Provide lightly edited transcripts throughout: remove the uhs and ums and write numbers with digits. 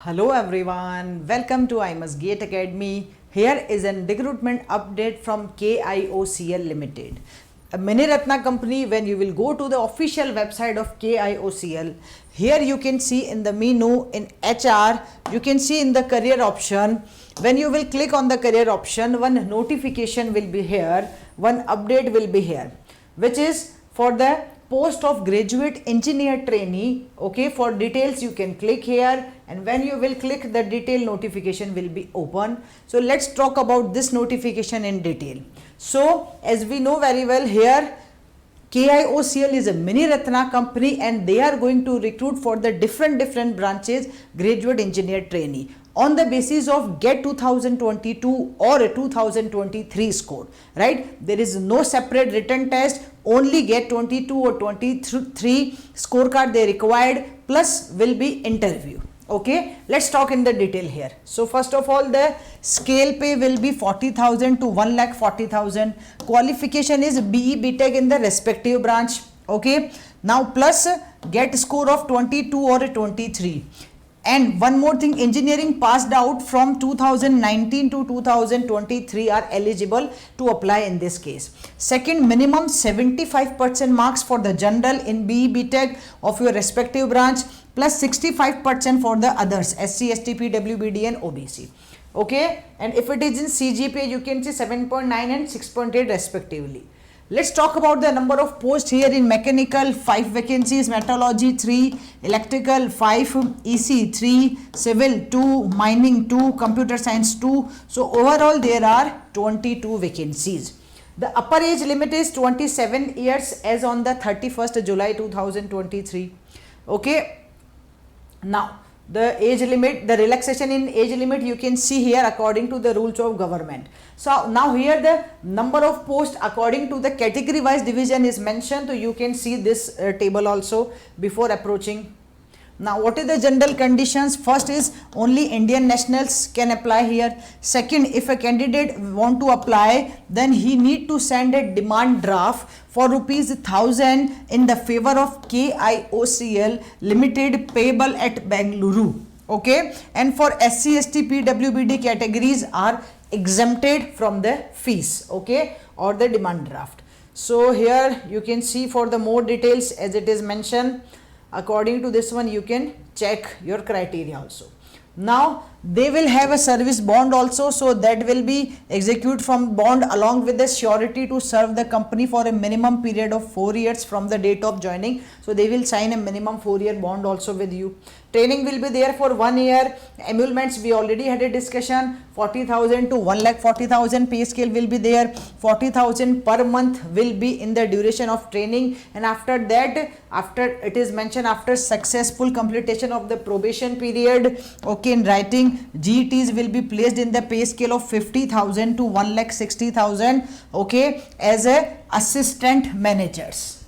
Hello everyone, welcome to iMustGate Academy. Here is a recruitment update from KIOCL Limited, a Mini Ratna company. When you will go to the official website of KIOCL, here you can see in the menu in HR, you can see in the career option. When you will click on the career option, one notification will be here, one update will be here, which is for the post of graduate engineer trainee. Okay, for details you can click here, and when you will click, the detail notification will be open. So let's talk about this notification in detail. So as we know very well, here KIOCL is a Mini Ratna company and they are going to recruit for the different branches graduate engineer trainee on the basis of GATE 2022 or a 2023 score, right? There is no separate written test, only GATE 22 or 23 scorecard they required, plus will be interview. Okay, let's talk in the detail here. So first of all, the scale pay will be 40,000 to 1,40,000. Qualification is BE BTech in the respective branch. Okay, now plus GATE score of 22 or 23. And one more thing, engineering passed out from 2019 to 2023 are eligible to apply in this case. Second, minimum 75% marks for the general in BE BTech of your respective branch, plus 65% for the others, SC, ST, PWBD and OBC. Okay, and if it is in CGPA, you can see 7.9 and 6.8 respectively. Let's talk about the number of posts here. In mechanical 5 vacancies, metallurgy 3, electrical 5, EC 3, civil 2, mining 2, computer science 2. So overall there are 22 vacancies. The upper age limit is 27 years as on the 31st July 2023. Okay, now the age limit, the relaxation in age limit you can see here according to the rules of government. So now here the number of posts according to the category wise division is mentioned. So you can see this table also before approaching. Now what is the general conditions? First is only Indian nationals can apply here. Second, if a candidate want to apply, then he need to send a demand draft for ₹1,000 in the favor of KIOCL Limited payable at Bengaluru. Okay, and for SC, ST, PWBD categories are exempted from the fees, okay, or the demand draft. So here you can see for the more details as it is mentioned. According to this one, you can check your criteria also. Now they will have a service bond also, so that will be executed from bond along with the surety to serve the company for a minimum period of 4 years from the date of joining. So they will sign a minimum 4-year bond also with you. Training will be there for 1 year. Emoluments we already had a discussion. 40,000 to 1,40,000 pay scale will be there. 40,000 per month will be in the duration of training, and after that, after it is mentioned after successful completion of the probation period, okay, in writing, GETs will be placed in the pay scale of 50,000 to 1,60,000, okay, as a assistant managers.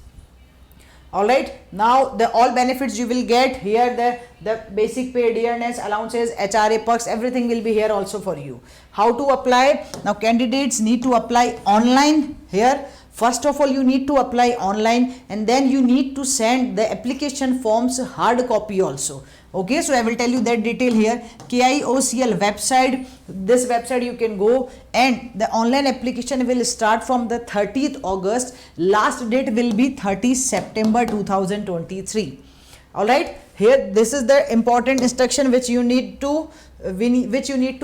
Alright, now the all benefits you will get here, the basic pay, dearness, allowances, HRA perks, everything will be here also for you. How to apply? Now candidates need to apply online here. First of all, you need to apply online, and then you need to send the application forms hard copy also. Okay, so I will tell you that detail here. KIOCL website, this website you can go, and the online application will start from the 30th August. Last date will be 30 September 2023. Alright, here this is the important instruction which you need to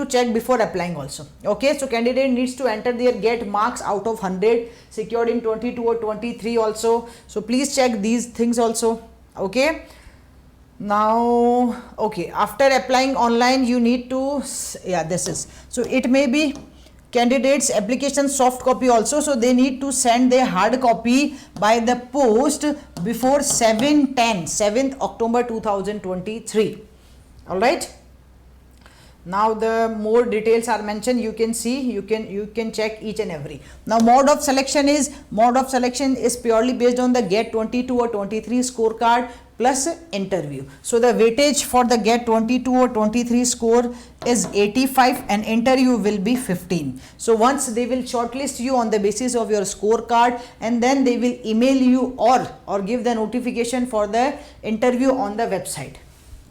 check before applying also. Okay, so candidate needs to enter their GATE marks out of 100 secured in 22 or 23 also. So please check these things also. Okay, now okay, after applying online you need to, yeah, this is, so it may be candidates application soft copy also, so they need to send their hard copy by the post before 7th October 2023. All right, now the more details are mentioned. You can see, you can check each and every. Now mode of selection is purely based on the GATE 22 or 23 scorecard plus interview. So the weightage for the GATE 22 or 23 score is 85 and interview will be 15. So once they will shortlist you on the basis of your scorecard, and then they will email you or give the notification for the interview on the website.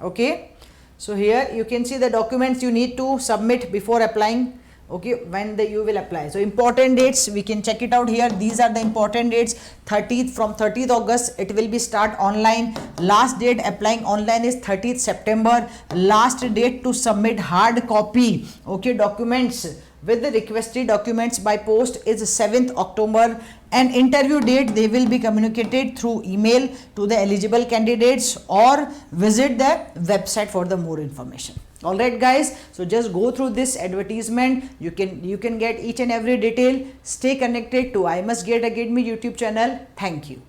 Okay, So here you can see the documents you need to submit before applying. Okay, when you will apply. So important dates, we can check it out here. These are the important dates. 30th, from 30th August it will be start online. Last date applying online is 30th September. Last date to submit hard copy, okay, documents with the requested documents by post is 7th October, and interview date they will be communicated through email to the eligible candidates or visit the website for the more information. All right guys, so just go through this advertisement. You can get each and every detail. Stay connected to I Must Get Academy YouTube channel. Thank you.